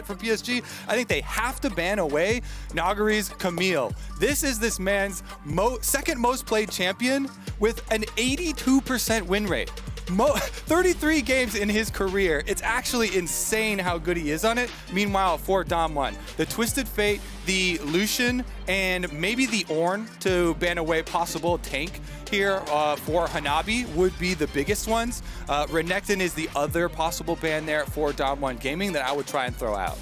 from PSG. I think they have to ban away Nagari's Camille. This is this man's second most played champion with an 82% win rate. 33 games in his career. It's actually insane how good he is on it. Meanwhile, for DAMWON, the Twisted Fate, the Lucian, and maybe the Ornn to ban away possible tank here for Hanabi would be the biggest ones. Renekton is the other possible ban there for DAMWON Gaming that I would try and throw out.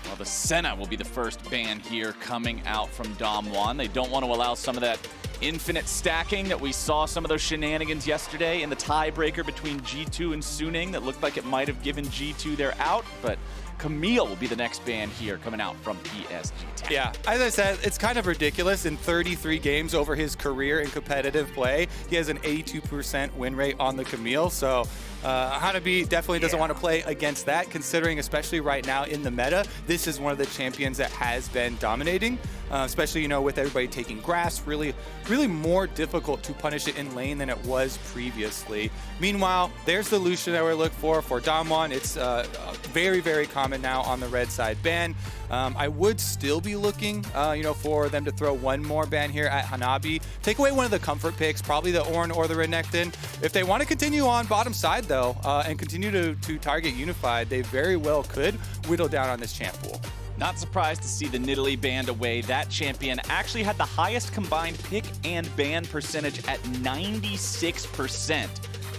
Well, the Senna will be the first ban here coming out from DAMWON. They don't want to allow some of that infinite stacking that we saw some of those shenanigans yesterday in the tiebreaker between G2 and Suning that looked like it might have given G2 their out, but Camille will be the next ban here coming out from PSG.T. Yeah, as I said, it's kind of ridiculous. In 33 games over his career in competitive play, he has an 82% win rate on the Camille. So Hanabi definitely doesn't want to play against that, considering, especially right now in the meta, this is one of the champions that has been dominating, especially, you know, with everybody taking grass, really more difficult to punish it in lane than it was previously. Meanwhile, there's the Lucian that we're looking for DAMWON. It's very, very common now on the red side ban. I would still be looking, you know, for them to throw one more ban here at Hanabi. Take away one of the comfort picks, probably the Ornn or the Renekton. If they want to continue on bottom side, though, and continue to target Unified, they very well could whittle down on this champ pool. Not surprised to see the Nidalee banned away. That champion actually had the highest combined pick and ban percentage at 96%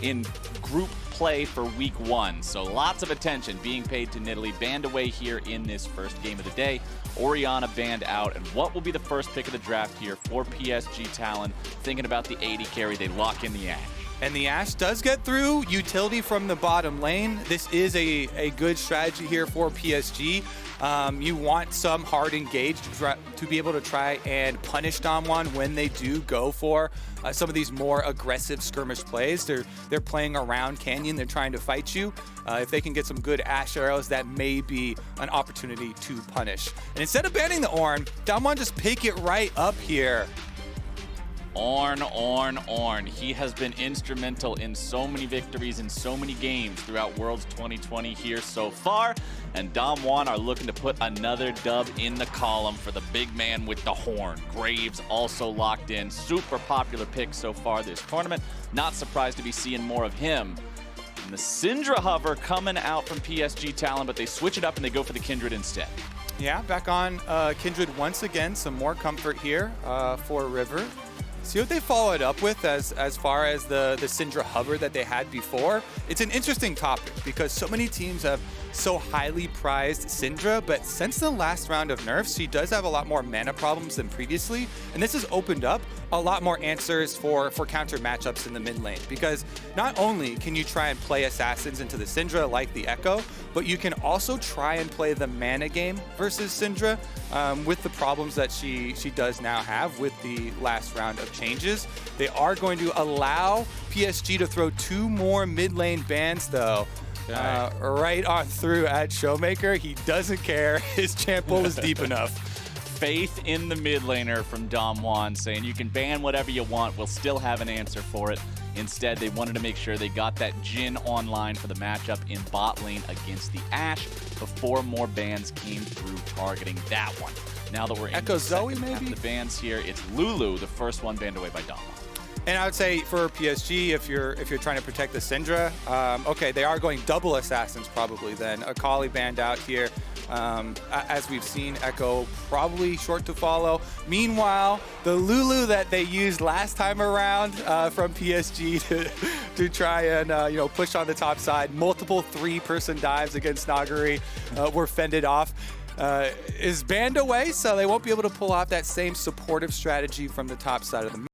in group play for week 1. So lots of attention being paid to Nidalee. Banned away here in this first game of the day. Orianna banned out. And what will be the first pick of the draft here for PSG Talon? Thinking about the 80 carry, they lock in the Ashe. And the Ashe does get through utility from the bottom lane. This is a good strategy here for PSG. You want some hard engage to be able to try and punish DAMWON when they do go for some of these more aggressive skirmish plays. They're playing around Canyon. They're trying to fight you. If they can get some good Ashe arrows, that may be an opportunity to punish. And instead of banning the Ornn, DAMWON just pick it right up here. Ornn. He has been instrumental in so many victories in so many games throughout Worlds 2020 here so far. And DAMWON are looking to put another dub in the column for the big man with the horn. Graves also locked in. Super popular pick so far this tournament. Not surprised to be seeing more of him. And the Syndra hover coming out from PSG Talon, but they switch it up and they go for the Kindred instead. Yeah, back on Kindred once again. Some more comfort here for River. See what they follow it up with as far as the Syndra hover that they had before. It's an interesting topic because so many teams have so highly prized Syndra, but since the last round of nerfs, she does have a lot more mana problems than previously, and this has opened up a lot more answers for counter matchups in the mid lane, because not only can you try and play assassins into the Syndra like the Echo, but you can also try and play the mana game versus Syndra with the problems that she does now have with the last round of changes. They are going to allow PSG to throw 2 more mid lane bans though. Right on through at Showmaker. He doesn't care. His champ pool is deep enough. Faith in the mid laner from DAMWON, saying you can ban whatever you want. We'll still have an answer for it. Instead, they wanted to make sure they got that Jhin online for the matchup in bot lane against the Ashe before more bans came through targeting that one. Now that we're in Echo the Zoe, second half maybe? of the bans here, it's Lulu, the first one banned away by DAMWON. And I would say for PSG, if you're trying to protect the Syndra, okay, they are going double assassins probably then. Akali banned out here. As we've seen, Echo probably short to follow. Meanwhile, the Lulu that they used last time around from PSG to try and you know, push on the top side, multiple 3-person dives against Nagari were fended off. Is banned away, so they won't be able to pull off that same supportive strategy from the top side of the map.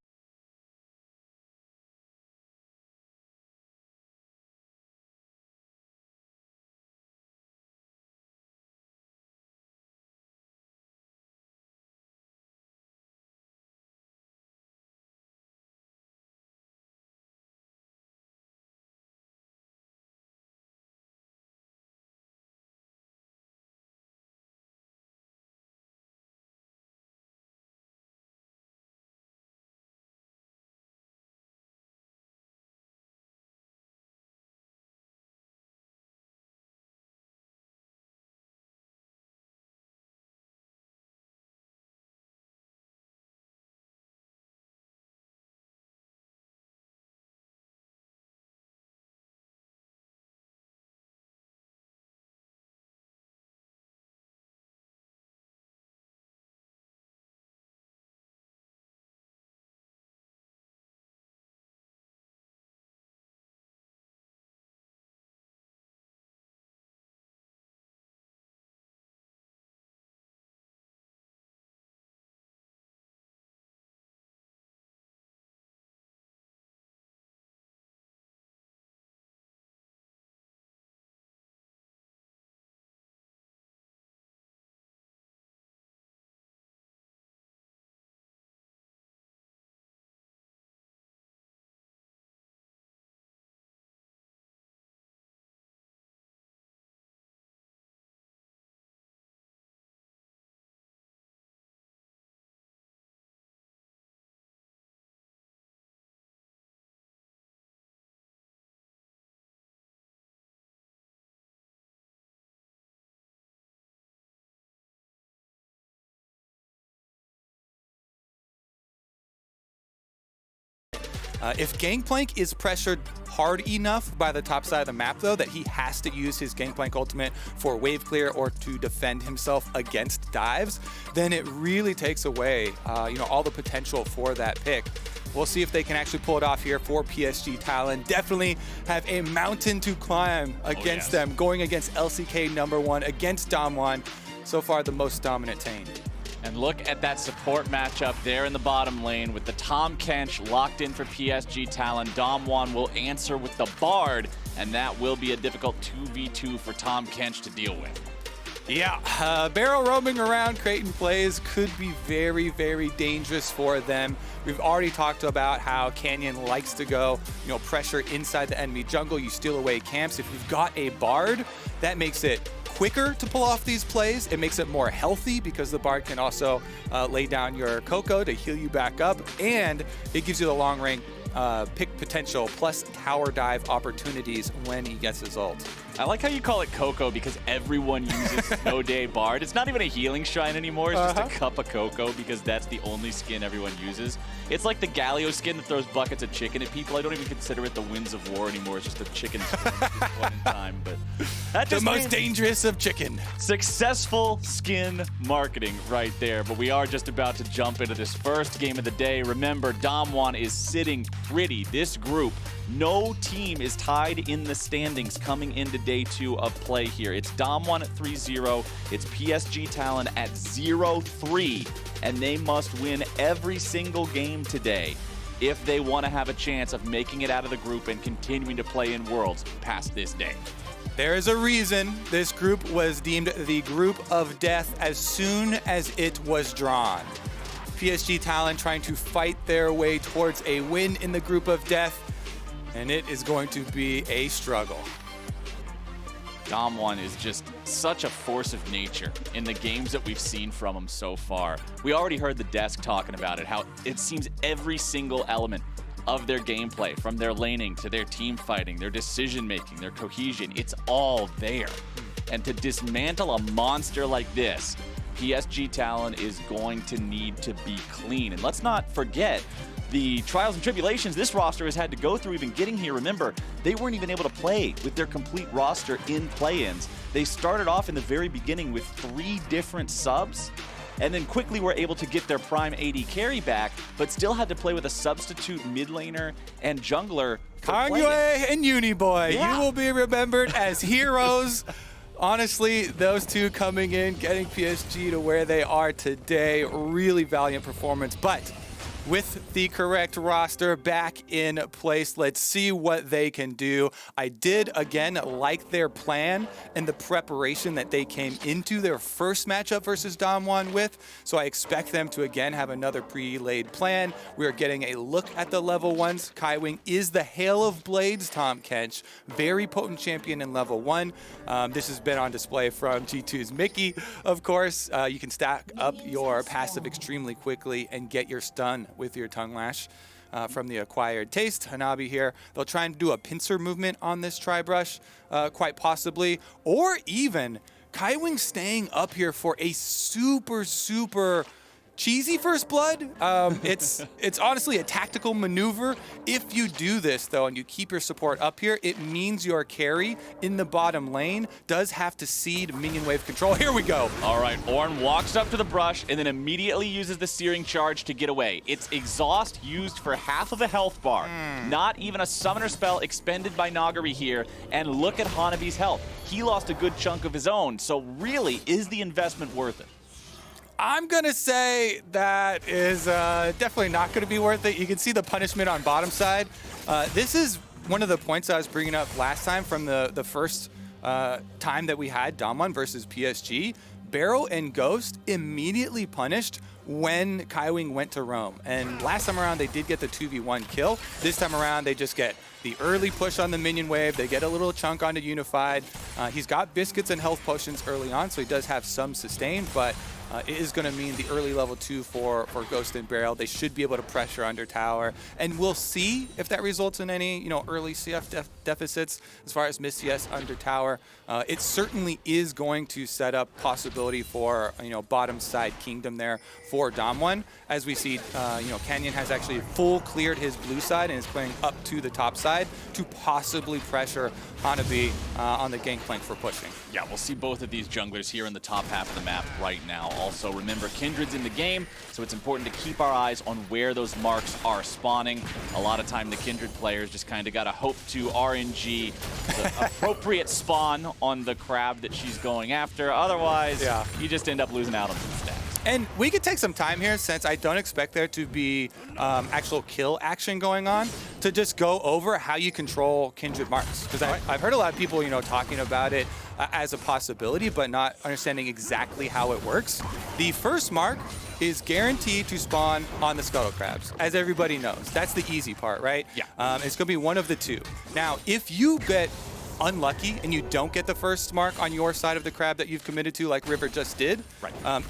If Gangplank is pressured hard enough by the top side of the map, though, that he has to use his Gangplank ultimate for wave clear or to defend himself against dives, then it really takes away, all the potential for that pick. We'll see if they can actually pull it off here for PSG Talon. Definitely have a mountain to climb against them, going against LCK #1, against DAMWON. So far, the most dominant team. And look at that support matchup there in the bottom lane with the Tahm Kench locked in for PSG Talon. DAMWON will answer with the Bard, and that will be a difficult 2v2 for Tahm Kench to deal with. Yeah, Barrel roaming around creating plays could be very, very dangerous for them. We've already talked about how Canyon likes to go, pressure inside the enemy jungle. You steal away camps. If you've got a Bard, that makes it quicker to pull off these plays. It makes it more healthy because the Bard can also lay down your Coco to heal you back up, and it gives you the long range pick potential plus tower dive opportunities when he gets his ult. I like how you call it Coco because everyone uses Snow Day Bard. It's not even a healing shrine anymore. It's just a cup of Coco because that's the only skin everyone uses. It's like the Galio skin that throws buckets of chicken at people. I don't even consider it the Winds of War anymore. It's just a chicken skin at this point in time. But that just the most dangerous of chicken. Successful skin marketing right there. But we are just about to jump into this first game of the day. Remember, DAMWON is sitting pretty. This group, no team is tied in the standings coming into day 2 of play here. It's DAMWON at 3-0. It's PSG Talon at 0-3. And they must win every single game today if they want to have a chance of making it out of the group and continuing to play in Worlds past this day. There is a reason this group was deemed the group of death as soon as it was drawn. PSG Talon trying to fight their way towards a win in the group of death, and it is going to be a struggle. DAMWON is just such a force of nature in the games that we've seen from him so far. We already heard the desk talking about it, how it seems every single element of their gameplay, from their laning to their team fighting, their decision making, their cohesion, it's all there. And to dismantle a monster like this, PSG Talon is going to need to be clean. And let's not forget the trials and tribulations this roster has had to go through even getting here. Remember, they weren't even able to play with their complete roster in play-ins. They started off in the very beginning with 3 different subs, and then quickly were able to get their prime AD carry back, but still had to play with a substitute mid laner and jungler. Kanye and Uniboy, you will be remembered as heroes. Honestly, those two coming in, getting PSG to where they are today, really valiant performance. But with the correct roster back in place, let's see what they can do. I did, again, like their plan and the preparation that they came into their first matchup versus DAMWON with. So I expect them to, again, have another pre-laid plan. We are getting a look at the level 1s. Kaiwing is the Hail of Blades Tahm Kench. Very potent champion in level 1. This has been on display from G2's Mickey, of course. You can stack up your passive extremely quickly and get your stun with your tongue lash from the acquired taste. Hanabi here, they'll try and do a pincer movement on this tri-brush, quite possibly, or even Kaiwing staying up here for a super cheesy first blood. It's honestly a tactical maneuver. If you do this though and you keep your support up here, it means your carry in the bottom lane does have to cede minion wave control. Here we go. All right, Ornn walks up to the brush and then immediately uses the searing charge to get away. It's exhaust used for half of a health bar. Not even a summoner spell expended by Nagari here. And look at Hanabi's health. He lost a good chunk of his own. So really, is the investment worth it? I'm going to say that is definitely not going to be worth it. You can see the punishment on bottom side. This is one of the points I was bringing up last time from the first time that we had DAMWON versus PSG. Barrow and Ghost immediately punished when Kaiwing went to roam. And last time around, they did get the 2v1 kill. This time around, they just get the early push on the minion wave. They get a little chunk onto Unified. He's got biscuits and health potions early on, so he does have some sustain, but it is going to mean the early level 2 for Ghost and Barrel. They should be able to pressure under tower, and we'll see if that results in any early CF deficits as far as miss CS under tower. It certainly is going to set up possibilities possibility for, bottom side kingdom there for DAMWON. As we see, Canyon has actually full cleared his blue side and is playing up to the top side to possibly pressure Hanabi on the gangplank for pushing. Yeah, we'll see both of these junglers here in the top half of the map right now. Also, remember, Kindred's in the game, so it's important to keep our eyes on where those marks are spawning. A lot of time, the Kindred players just kind of got to hope to RNG the appropriate spawn on the crab that she's going after. Otherwise, you just end up losing out on some stats. And we could take some time here, since I don't expect there to be actual kill action going on, to just go over how you control Kindred marks. Because I've heard a lot of people, talking about it as a possibility, but not understanding exactly how it works. The first mark is guaranteed to spawn on the scuttle crabs, as everybody knows. That's the easy part, right? Yeah. It's going to be one of the two. Now, if you get unlucky and you don't get the first mark on your side of the crab that you've committed to, like River just did,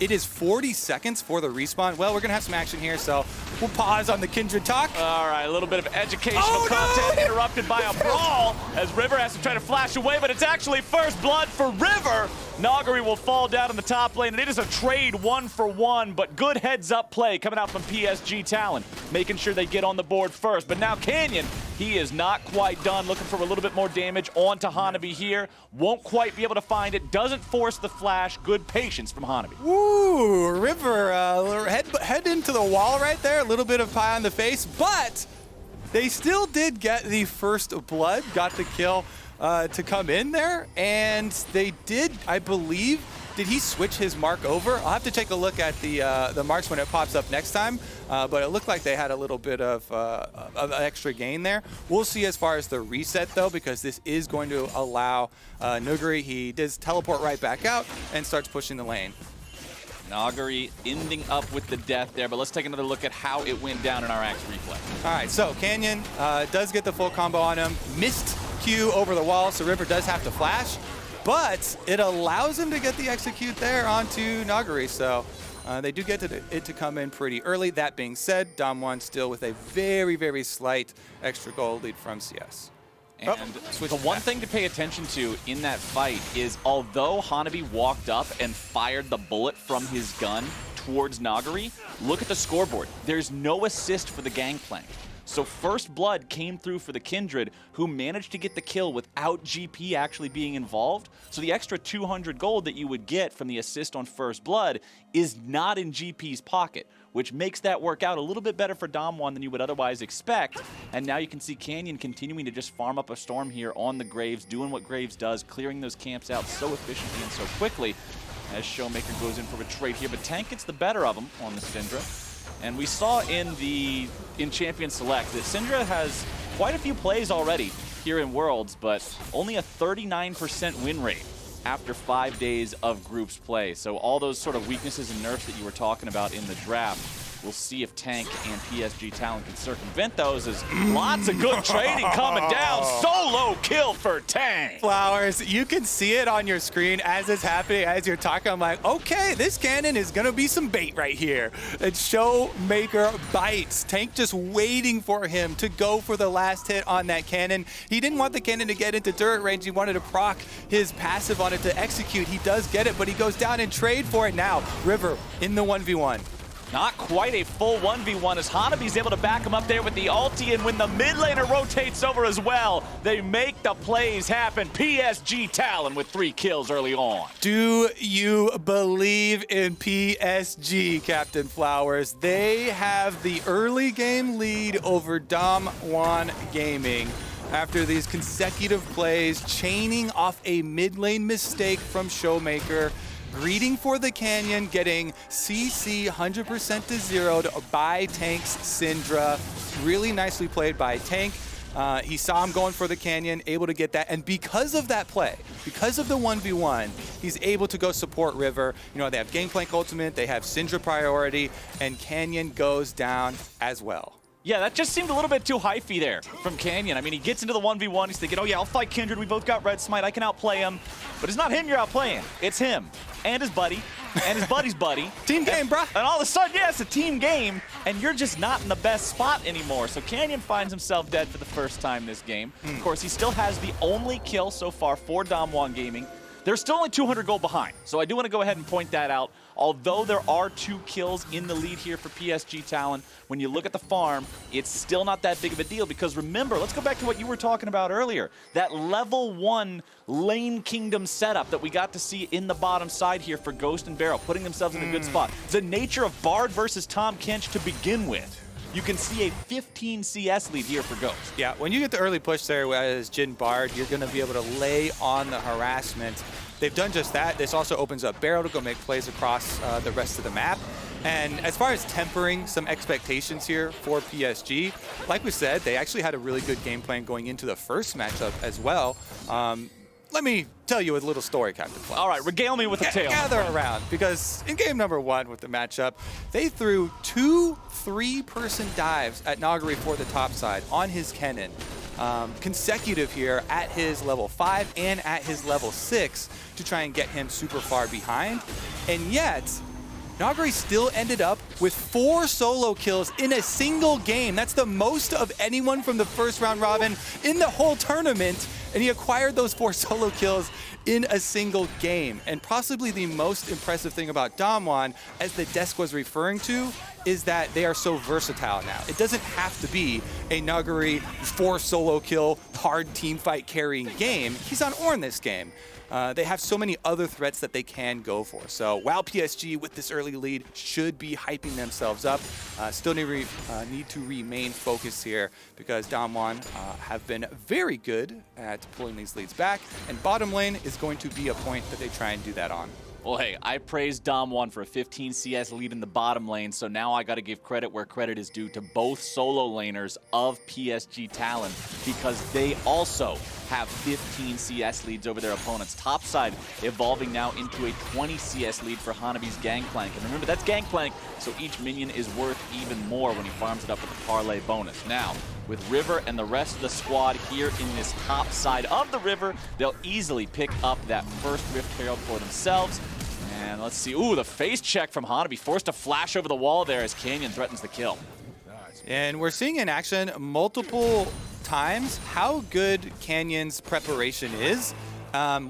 it is 40 seconds for the respawn. Well, we're going to have some action here, so we'll pause on the Kindred talk. All right, a little bit of educational content interrupted by a brawl as River has to try to flash away, but it's actually first blood for River. Nagari will fall down in the top lane, and it is a trade 1-for-1, but good heads-up play coming out from PSG Talon, making sure they get on the board first. But now Canyon, he is not quite done, looking for a little bit more damage onto Hanabi here. Won't quite be able to find it, doesn't force the flash. Good patience from Hanabi. Ooh, River head into the wall right there, a little bit of pie on the face, but they still did get the first blood, got the kill to come in there, and they did, I believe, did he switch his mark over? I'll have to take a look at the marks when it pops up next time, but it looked like they had a little bit of extra gain there. We'll see as far as the reset, though, because this is going to allow Nuguri, he does teleport right back out and starts pushing the lane. Nagari ending up with the death there, but let's take another look at how it went down in our Axe replay. All right, so Canyon does get the full combo on him. Missed Q over the wall, so River does have to flash, but it allows him to get the execute there onto Nagari, so they do get it to come in pretty early. That being said, DAMWON still with a very, very slight extra goal lead from CS. And the one thing to pay attention to in that fight is, although Hanabi walked up and fired the bullet from his gun towards Nagari, look at the scoreboard. There's no assist for the gangplank. So first blood came through for the Kindred, who managed to get the kill without GP actually being involved. So the extra 200 gold that you would get from the assist on first blood is not in GP's pocket, which makes that work out a little bit better for DAMWON than you would otherwise expect. And now you can see Canyon continuing to just farm up a storm here on the Graves, doing what Graves does, clearing those camps out so efficiently and so quickly as Showmaker goes in for a trade here. But Tank gets the better of him on the Syndra. And we saw in Champion Select that Syndra has quite a few plays already here in Worlds, but only a 39% win rate after 5 days of groups play. So all those sort of weaknesses and nerfs that you were talking about in the draft, we'll see if Tank and PSG Talon can circumvent those, as lots of good trading coming down. Solo kill for Tank. Flowers, you can see it on your screen as it's happening, as you're talking. I'm like, okay, this cannon is going to be some bait right here. And Showmaker bites. Tank just waiting for him to go for the last hit on that cannon. He didn't want the cannon to get into turret range. He wanted to proc his passive on it to execute. He does get it, but he goes down and trade for it now. River in the 1v1. Not quite a full 1v1 as Hanabi's able to back him up there with the ulti, and when the mid laner rotates over as well, they make the plays happen. PSG Talon with 3 kills early on. Do you believe in PSG, Captain Flowers? They have the early game lead over DAMWON Gaming after these consecutive plays, chaining off a mid lane mistake from Showmaker. Greeting for the Canyon, getting CC 100% to 0 by Tank's Syndra. Really nicely played by Tank. He saw him going for the Canyon, able to get that. And because of that play, because of the 1v1, he's able to go support River. You know, they have Gangplank Ultimate, they have Syndra priority, and Canyon goes down as well. Yeah, that just seemed a little bit too hyphy there from Canyon. I mean, he gets into the 1v1, he's thinking, oh yeah, I'll fight Kindred, we both got Red Smite, I can outplay him. But it's not him you're outplaying, it's him and his buddy and his buddy's buddy. Team game, bruh. And all of a sudden, yeah, it's a team game, and you're just not in the best spot anymore. So Canyon finds himself dead for the first time this game. Of course, he still has the only kill so far for DAMWON Gaming. They're still only 200 gold behind, so I do want to go ahead and point that out. Although there are 2 kills in the lead here for PSG Talon, when you look at the farm, it's still not that big of a deal because remember, let's go back to what you were talking about earlier. That level 1 lane kingdom setup that we got to see in the bottom side here for Ghost and Barrow, putting themselves in a good spot. The nature of Bard versus Tahm Kench to begin with. You can see a 15 CS lead here for Ghost. Yeah, when you get the early push there as Jin Bard, you're going to be able to lay on the harassment. They've done just that. This also opens up Barrow to go make plays across the rest of the map. And as far as tempering some expectations here for PSG, like we said, they actually had a really good game plan going into the first matchup as well. Let me tell you a little story, Captain Flex. All right, regale me with a tale. Gather around, because in game number 1 with the matchup, they threw 2 3-person dives at Nagari for the top side on his Kennen. Consecutive here at his level 5 and at his level 6 to try and get him super far behind. And yet, Nagari still ended up with 4 solo kills in a single game. That's the most of anyone from the first round robin in the whole tournament. And he acquired those 4 solo kills in a single game. And possibly the most impressive thing about DAMWON, as the desk was referring to, is that they are so versatile now. It doesn't have to be a Nagari 4 solo kill, hard team fight carrying game. He's on Ornn this game. They have so many other threats that they can go for. So while PSG with this early lead should be hyping themselves up, still need to remain focused here because DAMWON have been very good at pulling these leads back, and bottom lane is going to be a point that they try and do that on. Well, hey, I praised DAMWON for a 15 CS lead in the bottom lane, so now I got to give credit where credit is due to both solo laners of PSG Talon because they also have 15 CS leads over their opponents. Topside evolving now into a 20 CS lead for Hanabi's Gangplank. And remember, that's Gangplank, so each minion is worth even more when he farms it up with the parlay bonus. Now, with River and the rest of the squad here in this top side of the river, they'll easily pick up that first Rift Herald for themselves. And let's see, ooh, the face check from Hanabi, forced to flash over the wall there as Canyon threatens the kill. And we're seeing in action multiple times how good Canyon's preparation is.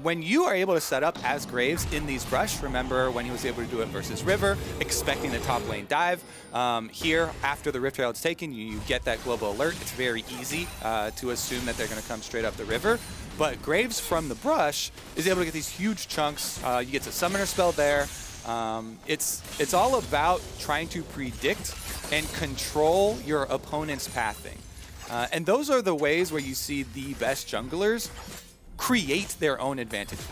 When you are able to set up as Graves in these brush, remember when he was able to do it versus River, expecting the top lane dive. Here, after the Rift Herald's taken, you get that global alert. It's very easy to assume that they're going to come straight up the river. But Graves from the brush is able to get these huge chunks. You get the summoner spell there. It's all about trying to predict and control your opponent's pathing. And those are the ways where you see the best junglers create their own advantages.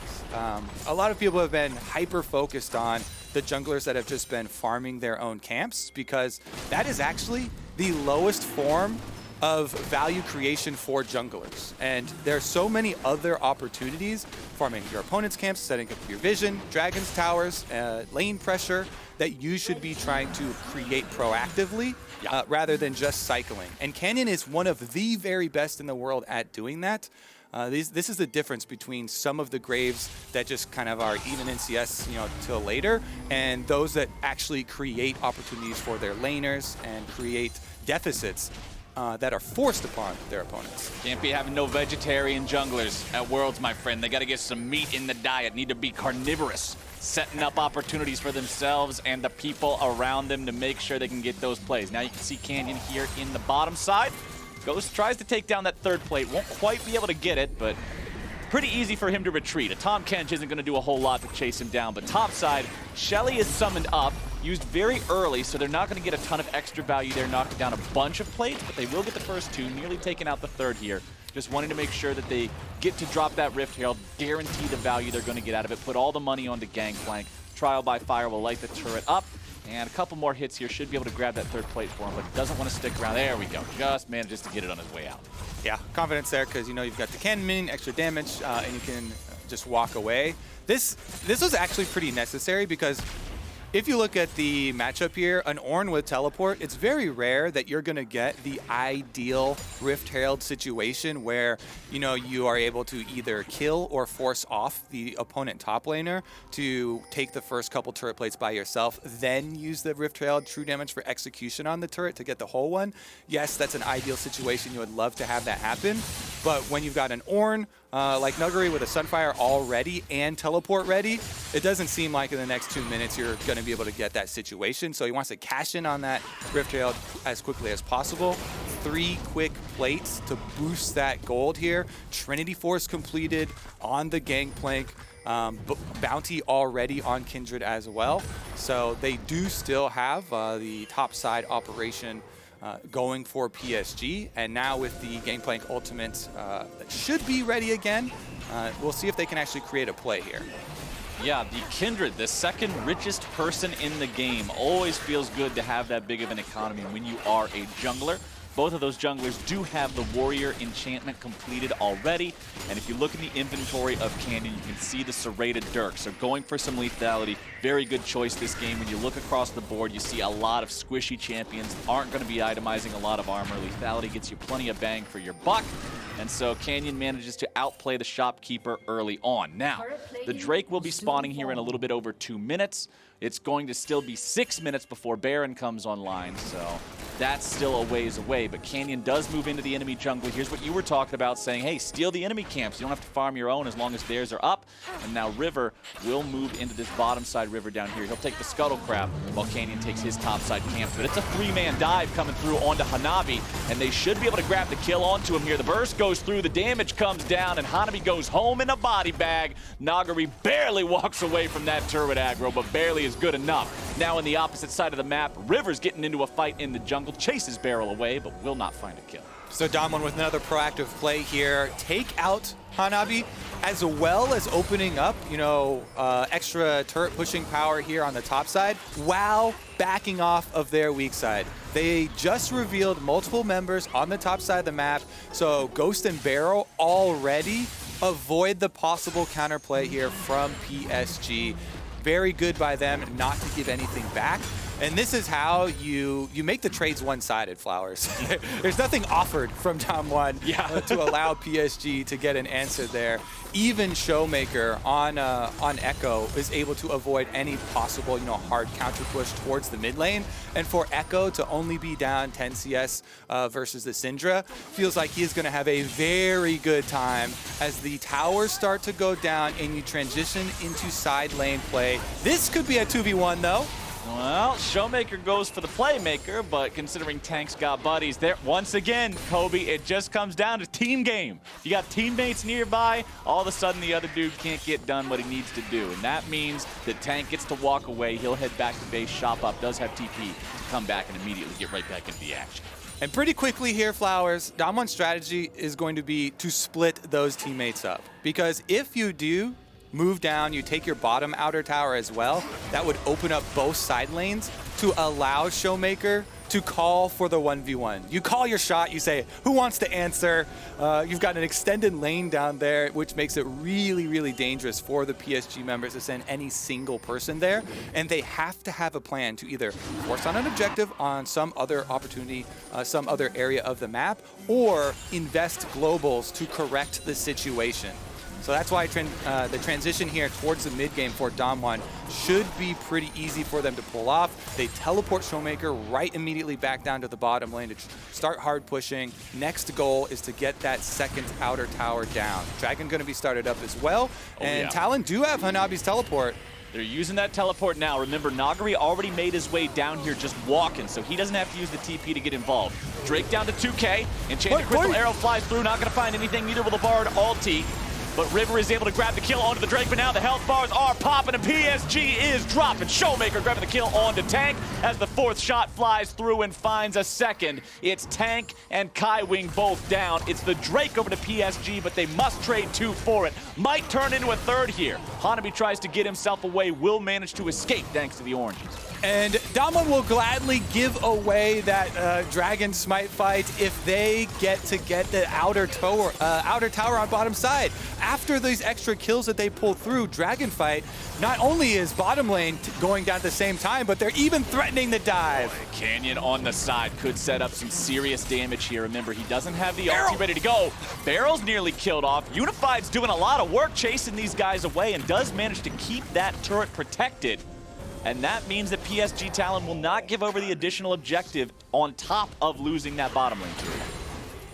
A lot of people have been hyper-focused on the junglers that have just been farming their own camps because that is actually the lowest form of value creation for junglers. And there are so many other opportunities, farming your opponent's camps, setting up your vision, Dragon's Towers, lane pressure, that you should be trying to create proactively rather than just cycling. And Canyon is one of the very best in the world at doing that. This is the difference between some of the Graves that just kind of are even in CS, till later, and those that actually create opportunities for their laners and create deficits that are forced upon their opponents. Can't be having no vegetarian junglers at Worlds, my friend. They got to get some meat in the diet, need to be carnivorous, setting up opportunities for themselves and the people around them to make sure they can get those plays. Now you can see Canyon here in the bottom side. Ghost tries to take down that third plate, won't quite be able to get it, but pretty easy for him to retreat. A Tahm Kench isn't going to do a whole lot to chase him down, but topside, Shelly is summoned up, used very early, so they're not going to get a ton of extra value there, knocking down a bunch of plates, but they will get the first 2, nearly taking out the third here. Just wanting to make sure that they get to drop that Rift Herald, guarantee the value they're going to get out of it, put all the money onto Gangplank. Trial by Fire will light the turret up, and a couple more hits here should be able to grab that third plate for him, but doesn't want to stick around. There we go. Just manages to get it on his way out. Yeah, confidence there because you've got the cannon minion, extra damage, and you can just walk away. This was actually pretty necessary because if you look at the matchup here, an Ornn with teleport, it's very rare that you're going to get the ideal Rift Herald situation where, you are able to either kill or force off the opponent top laner to take the first couple turret plates by yourself, then use the Rift Herald true damage for execution on the turret to get the whole one. Yes, that's an ideal situation. You would love to have that happen. But when you've got an Ornn like Nuggery with a Sunfire already and teleport ready, it doesn't seem like in the next 2 minutes you're going to be able to get that situation. So he wants to cash in on that Rift Trail as quickly as possible. 3 quick plates to boost that gold here. Trinity Force completed on the Gangplank. Bounty already on Kindred as well. So they do still have the top side operation going for PSG. And now with the Gangplank Ultimate that should be ready again, we'll see if they can actually create a play here. Yeah, the Kindred, the second richest person in the game. Always feels good to have that big of an economy when you are a jungler. Both of those junglers do have the Warrior enchantment completed already. And if you look in the inventory of Canyon, you can see the serrated Dirk. So going for some lethality, very good choice this game. When you look across the board, you see a lot of squishy champions aren't going to be itemizing a lot of armor. Lethality gets you plenty of bang for your buck. And so Canyon manages to outplay the shopkeeper early on. Now, the Drake will be spawning here in a little bit over 2 minutes. It's going to still be 6 minutes before Baron comes online, so that's still a ways away. But Canyon does move into the enemy jungle. Here's what you were talking about, saying, hey, steal the enemy camps. You don't have to farm your own as long as theirs are up. And now River will move into this bottom side river down here. He'll take the Scuttle Crab while Canyon takes his top side camp. But it's a 3-man dive coming through onto Hanabi, and they should be able to grab the kill onto him here. The burst goes through, the damage comes down, and Hanabi goes home in a body bag. Nagari barely walks away from that turret aggro, but barely is good enough. Now on the opposite side of the map, River's getting into a fight in the jungle, chases Barrel away, but will not find a kill. So DAMWON with another proactive play here. Take out Hanabi, as well as opening up, extra turret pushing power here on the top side, while backing off of their weak side. They just revealed multiple members on the top side of the map, so Ghost and Barrel already avoid the possible counterplay here from PSG. Very good by them not to give anything back. And this is how you make the trades one-sided, Flowers. There's nothing offered from DAMWON to allow PSG to get an answer there. Even Showmaker on Echo is able to avoid any possible hard counter push towards the mid lane. And for Echo to only be down 10 CS versus the Syndra feels like he is going to have a very good time as the towers start to go down and you transition into side lane play. This could be a 2v1 though. Well, Showmaker goes for the playmaker, but considering Tank's got buddies there, once again, Kobe, it just comes down to team game. You got teammates nearby, all of a sudden the other dude can't get done what he needs to do. And that means that Tank gets to walk away. He'll head back to base, shop up, does have TP to come back and immediately get right back into the action. And pretty quickly here, Flowers, DAMWON's strategy is going to be to split those teammates up. Because if you do move down, you take your bottom outer tower as well, that would open up both side lanes to allow Showmaker to call for the 1v1. You call your shot, you say, who wants to answer? You've got an extended lane down there, which makes it really, really dangerous for the PSG members to send any single person there. And they have to have a plan to either force on an objective on some other opportunity, some other area of the map, or invest globals to correct the situation. So that's why the transition here towards the mid game for DAMWON should be pretty easy for them to pull off. They teleport Showmaker right immediately back down to the bottom lane to start hard pushing. Next goal is to get that second outer tower down. Dragon going to be started up as well. And Talon do have Hanabi's teleport. They're using that teleport now. Remember, Nagari already made his way down here just walking, so he doesn't have to use the TP to get involved. Drake down to 2K. Enchanted Crystal Arrow flies through. Not going to find anything, neither will the Bard ulti. But River is able to grab the kill onto the Drake, but now the health bars are popping and PSG is dropping. Showmaker grabbing the kill onto Tank as the fourth shot flies through and finds a second. It's Tank and Kaiwing both down. It's the Drake over to PSG, but they must trade 2 for it. Might turn into a third here. Hanabi tries to get himself away, will manage to escape thanks to the oranges. And DAMWON will gladly give away that Dragon Smite fight if they get the outer tower on bottom side. After these extra kills that they pull through, Dragon Fight, not only is bottom lane going down at the same time, but they're even threatening the dive. Canyon on the side could set up some serious damage here. Remember, he doesn't have the ulti ready to go. Barrel's nearly killed off. Unified's doing a lot of work chasing these guys away and does manage to keep that turret protected. And that means that PSG Talon will not give over the additional objective on top of losing that bottom lane turret.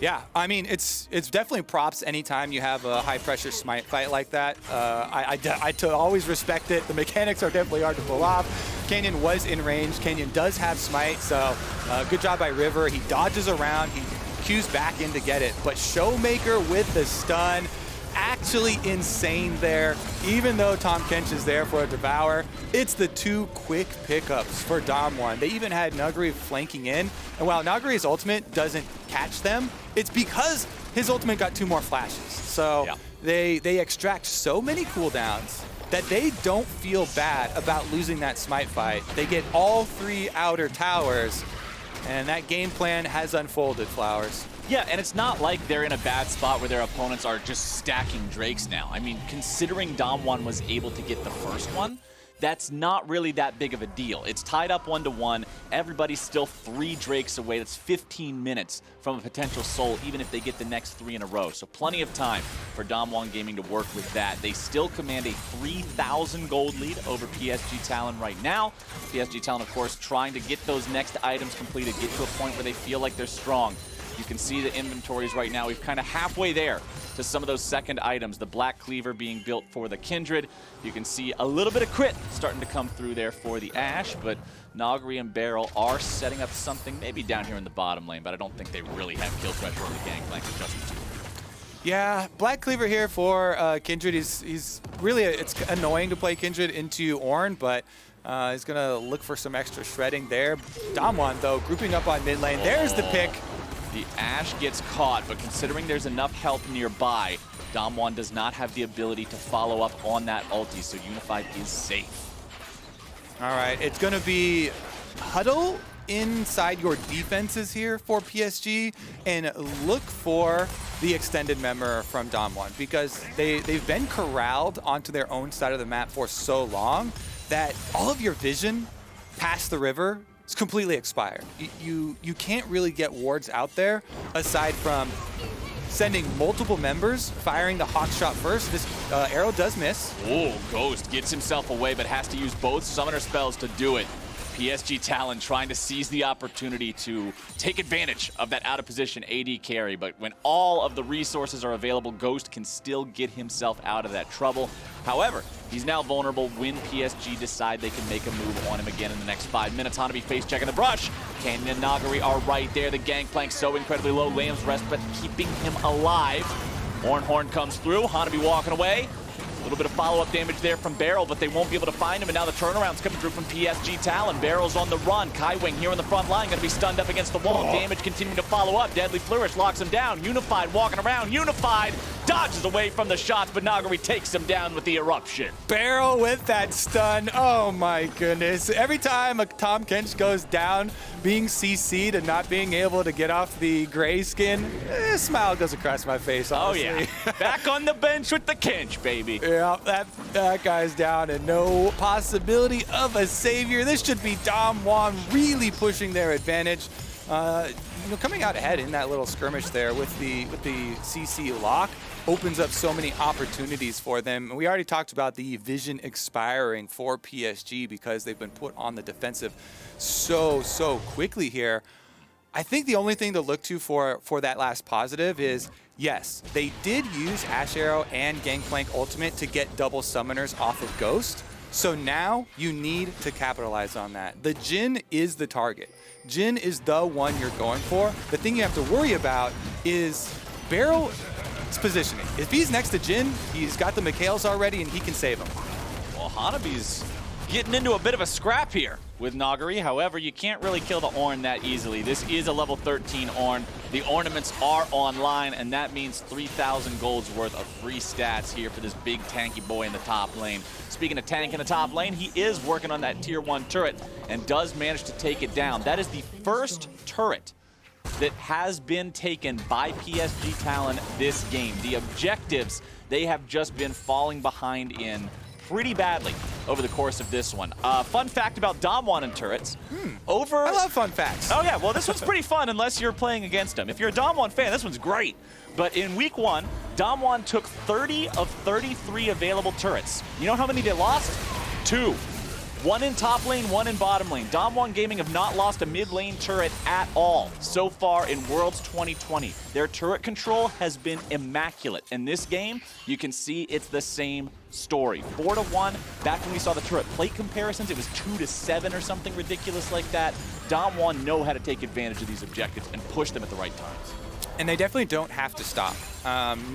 Yeah, I mean, it's definitely props anytime you have a high-pressure smite fight like that. I always respect it. The mechanics are definitely hard to pull off. Canyon was in range. Canyon does have smite, so good job by River. He dodges around. He Qs back in to get it. But Showmaker with the stun, actually insane there. Even though Tahm Kench is there for a devour, it's the 2 quick pickups for DAMWON. They even had Nuguri flanking in, and while Nuguri's ultimate doesn't catch them, it's because his ultimate got 2 more flashes. So yeah, they extract so many cooldowns that they don't feel bad about losing that smite fight. They get all 3 outer towers, and that game plan has unfolded, Flowers. Yeah, and it's not like they're in a bad spot where their opponents are just stacking Drakes now. I mean, considering DAMWON was able to get the first one, that's not really that big of a deal. It's tied up 1-1. Everybody's still 3 Drakes away. That's 15 minutes from a potential soul, even if they get the next 3 in a row. So plenty of time for DAMWON Gaming to work with that. They still command a 3,000 gold lead over PSG Talon right now. PSG Talon, of course, trying to get those next items completed, get to a point where they feel like they're strong. You can see the inventories right now. We've kind of halfway there to some of those second items. The Black Cleaver being built for the Kindred. You can see a little bit of crit starting to come through there for the Ashe, but Nuguri and Beryl are setting up something maybe down here in the bottom lane, but I don't think they really have kill threat or the Gangplank adjustments. Yeah, Black Cleaver here for Kindred. He's really, it's annoying to play Kindred into Ornn, but he's going to look for some extra shredding there. DAMWON, though, grouping up on mid lane. There's the pick. The Ashe gets caught, but considering there's enough help nearby, DAMWON does not have the ability to follow up on that ulti, so Unified is safe. All right, it's going to be huddle inside your defenses here for PSG and look for the extended member from DAMWON, because they've been corralled onto their own side of the map for so long that all of your vision past the river it's completely expired. You can't really get wards out there aside from sending multiple members, firing the hawk shot first. This arrow does miss. Oh, Ghost gets himself away, but has to use both summoner spells to do it. PSG Talon trying to seize the opportunity to take advantage of that out-of-position AD carry, but when all of the resources are available, Ghost can still get himself out of that trouble. However, he's now vulnerable when PSG decide they can make a move on him again in the next 5 minutes. Hanabi face checking the brush. Canyon and Nuguri are right there. The Gangplank so incredibly low. Lamb's rest, but keeping him alive. Horn comes through. Hanabi walking away. A little bit of follow-up damage there from Beryl, but they won't be able to find him, and now the turnaround's coming through from PSG Talon. Beryl's on the run. Kaiwing here on the front line, going to be stunned up against the wall. Damage continuing to follow up. Deadly Flourish locks him down. Unified walking around. Unified dodges away from the shots, but Nuguri takes him down with the eruption. Beryl with that stun. Oh my goodness. Every time a Tahm Kench goes down, being CC'd and not being able to get off the gray skin, a smile goes across my face, honestly. Oh yeah. Back on the bench with the Kench, baby. Yeah, that guy's down and no possibility of a savior. This should be DAMWON really pushing their advantage. Coming out ahead in that little skirmish there with the CC lock opens up so many opportunities for them. We already talked about the vision expiring for PSG because they've been put on the defensive so quickly here. I think the only thing to look to for that last positive is, yes, they did use Ashe Arrow and Gangplank Ultimate to get double summoners off of Ghost. So now you need to capitalize on that. The Jhin is the target. Jhin is the one you're going for. The thing you have to worry about is Beryl's positioning. If he's next to Jhin, he's got the Mikhails already and he can save him. Well, Hanabi's getting into a bit of a scrap here with Nuguri. However, you can't really kill the Ornn that easily. This is a level 13 Ornn. The ornaments are online, and that means 3,000 gold's worth of free stats here for this big tanky boy in the top lane. Speaking of tank in the top lane, he is working on that tier 1 turret and does manage to take it down. That is the first turret that has been taken by PSG Talon this game. The objectives, they have just been falling behind in pretty badly over the course of this one. Fun fact about DAMWON and turrets. I love fun facts. Oh yeah, well this one's pretty fun unless you're playing against them. If you're a DAMWON fan, this one's great. But in week 1, DAMWON took 30 of 33 available turrets. You know how many they lost? 2. One in top lane, one in bottom lane. DAMWON Gaming have not lost a mid lane turret at all so far in Worlds 2020. Their turret control has been immaculate. In this game, you can see it's the same story. 4-1. Back when we saw the turret plate comparisons, it was 2-7 or something ridiculous like that. DAMWON know how to take advantage of these objectives and push them at the right times. And they definitely don't have to stop.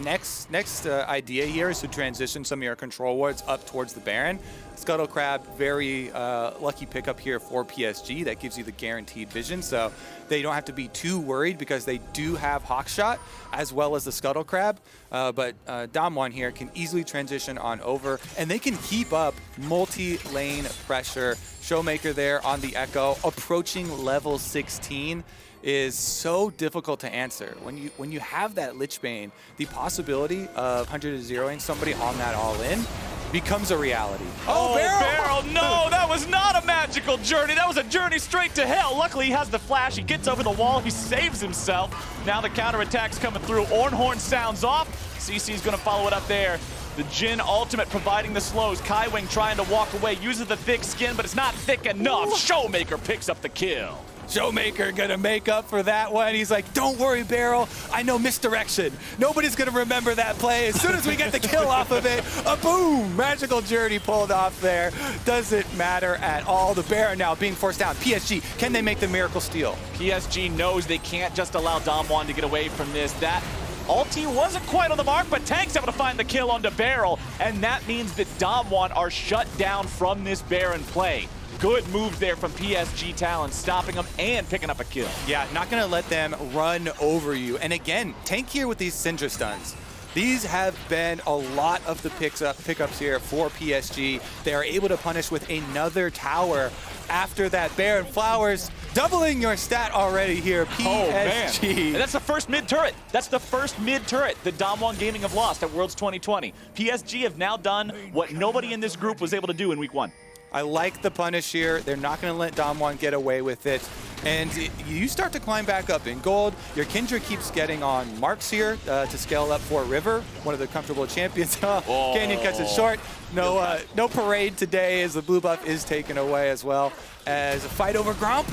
Next idea here is to transition some of your control wards up towards the Baron. Scuttle Crab, very lucky pickup here for PSG. That gives you the guaranteed vision, so they don't have to be too worried because they do have Hawkshot as well as the Scuttle Crab. But DAMWON here can easily transition on over, and they can keep up multi-lane pressure. Showmaker there on the Echo, approaching level 16. Is so difficult to answer. When you have that Lich Bane, the possibility of 100-0ing somebody on that all-in becomes a reality. Oh, Beryl, no, that was not a magical journey. That was a journey straight to hell. Luckily, he has the flash. He gets over the wall. He saves himself. Now the counterattack's coming through. Ornhorn sounds off. CC's going to follow it up there. The Jhin ultimate providing the slows. Kaiwing trying to walk away, uses the thick skin, but it's not thick enough. Showmaker picks up the kill. Showmaker gonna make up for that one. He's like, don't worry, Beryl. I know misdirection. Nobody's gonna remember that play. As soon as we get the kill off of it, a boom! Magical journey pulled off there. Doesn't matter at all. The Baron now being forced down. PSG, can they make the miracle steal? PSG knows they can't just allow DAMWON to get away from this. That ulti wasn't quite on the mark, but Tank's able to find the kill onto Beryl, and that means that DAMWON are shut down from this Baron play. Good move there from PSG Talon, stopping them and picking up a kill. Yeah, not gonna let them run over you. And again, Tank here with these Syndra stuns. These have been a lot of the pickups here for PSG. They are able to punish with another tower after that Baron Flowers, doubling your stat already here, PSG. Oh, man. And that's the first mid turret. That's the first mid turret that DAMWON Gaming have lost at Worlds 2020. PSG have now done what nobody in this group was able to do in week 1. I like the punish here. They're not going to let DAMWON get away with it. And you start to climb back up in gold. Your Kindred keeps getting on marks here to scale up for River, one of the comfortable champions. Canyon cuts it short. No parade today as the blue buff is taken away as well. As a fight over Gromp.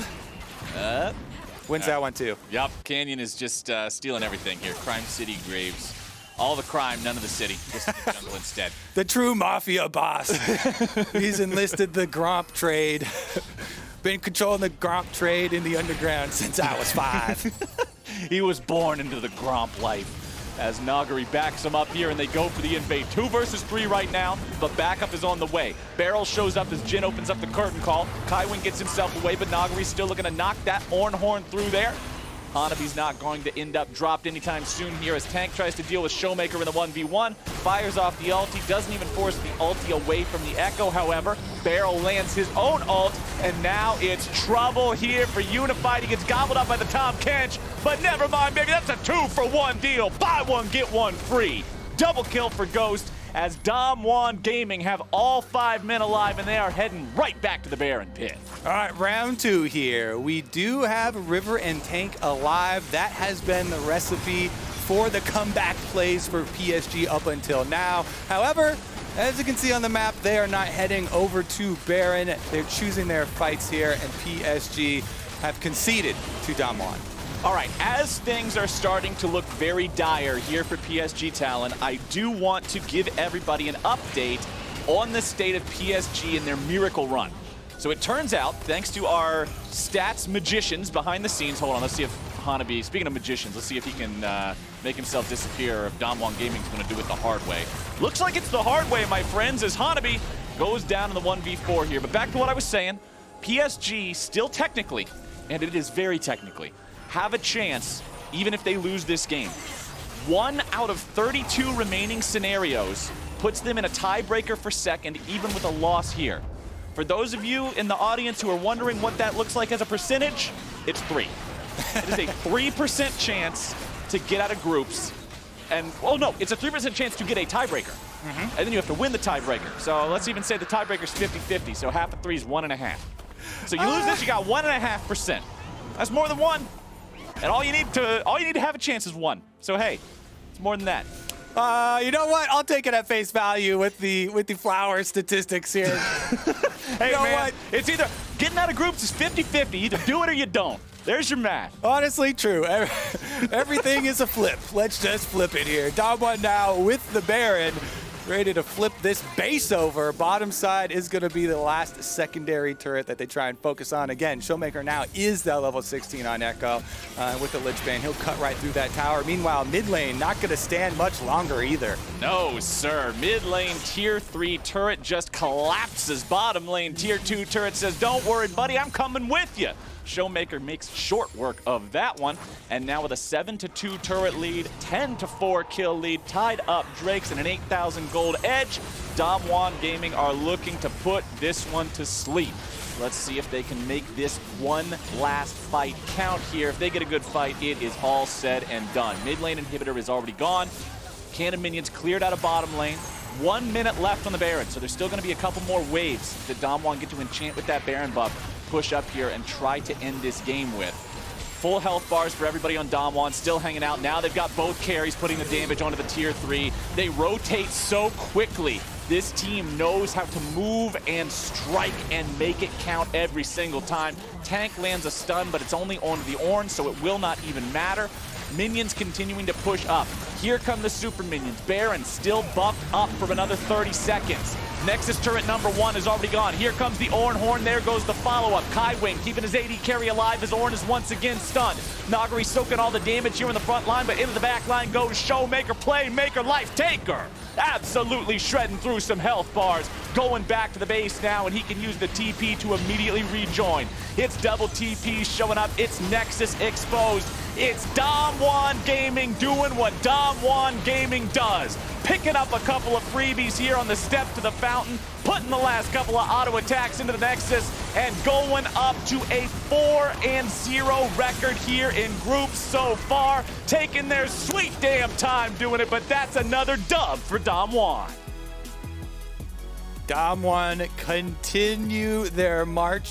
Wins that one too. Yep, Canyon is just stealing everything here. Crime City Graves. All the crime, none of the city. Just the jungle instead. The true mafia boss. He's enlisted the Gromp trade. Been controlling the Gromp trade in the underground since I was 5. He was born into the Gromp life. As Nagari backs him up here and they go for the invade. 2 versus 3 right now, but backup is on the way. Beryl shows up as Jhin opens up the curtain call. Kaiwing gets himself away, but Nagari's still looking to knock that Ornhorn through there. Hanabi's not going to end up dropped anytime soon here as Tank tries to deal with Showmaker in the 1v1. Fires off the ulti, doesn't even force the ulti away from the Echo, however. Beryl lands his own ult, and now it's trouble here for Unified. He gets gobbled up by the Tom Kench, but never mind, baby, that's a 2-for-1 deal. Buy one, get one free. Double kill for Ghost as DAMWON Gaming have all 5 men alive, and they are heading right back to the Baron pit. All right, round 2 here. We do have River and Tank alive. That has been the recipe for the comeback plays for PSG up until now. However, as you can see on the map, they are not heading over to Baron. They're choosing their fights here, and PSG have conceded to DAMWON. All right, as things are starting to look very dire here for PSG Talon, I do want to give everybody an update on the state of PSG and their miracle run. So it turns out, thanks to our stats magicians behind the scenes, hold on, let's see if Hanabi, speaking of magicians, let's see if he can make himself disappear, or if DAMWON Gaming's gonna do it the hard way. Looks like it's the hard way, my friends, as Hanabi goes down in the 1v4 here. But back to what I was saying, PSG still technically, and it is very technically, have a chance, even if they lose this game. 1 out of 32 remaining scenarios puts them in a tiebreaker for second, even with a loss here. For those of you in the audience who are wondering what that looks like as a percentage, it's 3. It is a 3% chance to get out of groups. And, oh no, it's a 3% chance to get a tiebreaker. And then you have to win the tiebreaker. So let's even say the tiebreaker's 50-50, so half of 3 is 1.5. So you lose this, you got 1.5%. That's more than 1. And all you need to have a chance is 1. So hey, it's more than that. You know what? I'll take it at face value with the flower statistics here. Hey, you know man, what? it's either getting out of groups is 50-50. Either do it or you don't. There's your math. Honestly, true. Everything is a flip. Let's just flip it here. DWG now with the Baron, ready to flip this base over. Bottom side is going to be the last secondary turret that they try and focus on. Again, Showmaker now is that level 16 on Echo. With the Lich Bane, he'll cut right through that tower. Meanwhile, mid lane not going to stand much longer either. No, sir. Mid lane tier 3 turret just collapses. Bottom lane tier 2 turret says, don't worry, buddy, I'm coming with you. Showmaker makes short work of that one, and now with a 7-2 turret lead, 10-4 kill lead, tied up Drakes and an 8,000 gold edge, DAMWON Gaming are looking to put this one to sleep. Let's see if they can make this one last fight count here. If they get a good fight, it is all said and done. Mid lane inhibitor is already gone. Cannon minions cleared out of bottom lane. 1 minute left on the Baron, so there's still going to be a couple more waves that DAMWON get to enchant with that Baron buff, push up here and try to end this game with. Full health bars for everybody on DAMWON, still hanging out. Now they've got both carries putting the damage onto the tier 3. They rotate so quickly. This team knows how to move and strike and make it count every single time. Tank lands a stun, but it's only onto the orange, so it will not even matter. Minions continuing to push up. Here come the super minions. Baron still buffed up for another 30 seconds. Nexus turret number 1 is already gone. Here comes the Ornn Horn. There goes the follow-up. Kaiwing keeping his AD carry alive as Ornn is once again stunned. Nagari soaking all the damage here in the front line, but into the back line goes Showmaker, Playmaker, Life Taker. Absolutely shredding through some health bars. Going back to the base now, and he can use the TP to immediately rejoin. It's double TP showing up. It's Nexus exposed. It's DAMWON Gaming doing what DAMWON Gaming does. Picking up a couple of freebies here on the step to the fountain, putting the last couple of auto attacks into the Nexus, and going up to a 4-0 record here in groups so far. Taking their sweet damn time doing it, but that's another dub for DAMWON. DAMWON continue their march